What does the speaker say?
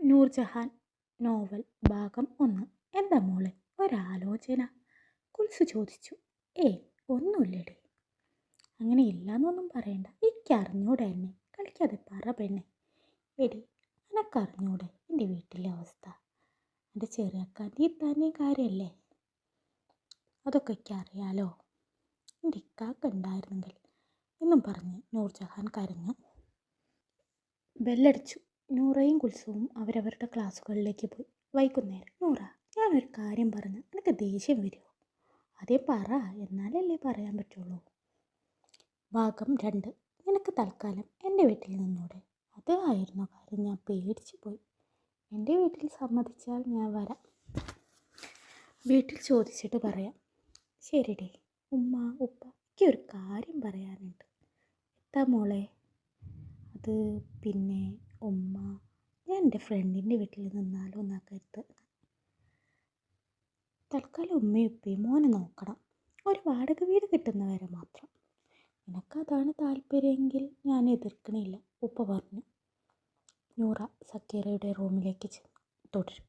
Nurjahan novel ഭാഗം 1. എന്താ മോളെ ഒരാലോചന? കുൽസു ചോദിച്ചു. ഏയ് ഒന്നുമില്ലടി. അങ്ങനെ ഇല്ലാന്നൊന്നും പറയണ്ട. എനിക്കറിഞ്ഞൂടെ എന്നെ. കളിക്കാതെ പറ പെണ്ണെ. എടി എനക്കറിഞ്ഞൂടെ എൻ്റെ വീട്ടിലെ അവസ്ഥ. എൻ്റെ ചെറിയക്കാൻ്റെ ഇത്താൻ്റെയും കാര്യമല്ലേ. അതൊക്കെ എനിക്കറിയാലോ. എൻ്റെ ഇക്കാക്ക ഉണ്ടായിരുന്നെങ്കിൽ എന്നും പറഞ്ഞ് നൂർജഹാൻ കരഞ്ഞു. ബെല്ലടിച്ചു. നൂറയും കുൽസുവും അവരവരുടെ ക്ലാസ്സുകളിലേക്ക് പോയി. വൈകുന്നേരം. നൂറ, ഞാനൊരു കാര്യം പറഞ്ഞാൽ എനിക്ക് ദേഷ്യം വരുമോ? അതേ പറ, എന്നാലല്ലേ പറയാൻ പറ്റുള്ളൂ. ഭാഗം 2. നിനക്ക് തൽക്കാലം എൻ്റെ വീട്ടിൽ നിന്നൂടെ? അത് ആയിരുന്നു കാര്യം. ഞാൻ പേടിച്ചു പോയി. എൻ്റെ വീട്ടിൽ സമ്മതിച്ചാൽ ഞാൻ വരാം. വീട്ടിൽ ചോദിച്ചിട്ട് പറയാം. ശരിടേ. ഉമ്മ ഉപ്പ എനിക്കൊരു കാര്യം പറയാനുണ്ട്. എത്താ മോളെ? അത് പിന്നെ ഉമ്മ, ഞാൻ എൻ്റെ ഫ്രണ്ടിൻ്റെ വീട്ടിൽ നിന്നാലോ എന്നാ കരുത്. തൽക്കാലം ഉമ്മയും ഉപ്പയും മോനെ നോക്കണം. ഒരു വാടക വീട് കിട്ടുന്നവരെ മാത്രം. നിനക്കതാണ് താല്പര്യമെങ്കിൽ ഞാൻ എതിർക്കണില്ല, ഉപ്പ പറഞ്ഞു. നൂറ സക്കീറയുടെ റൂമിലേക്ക് ചെന്നു. തുടരും.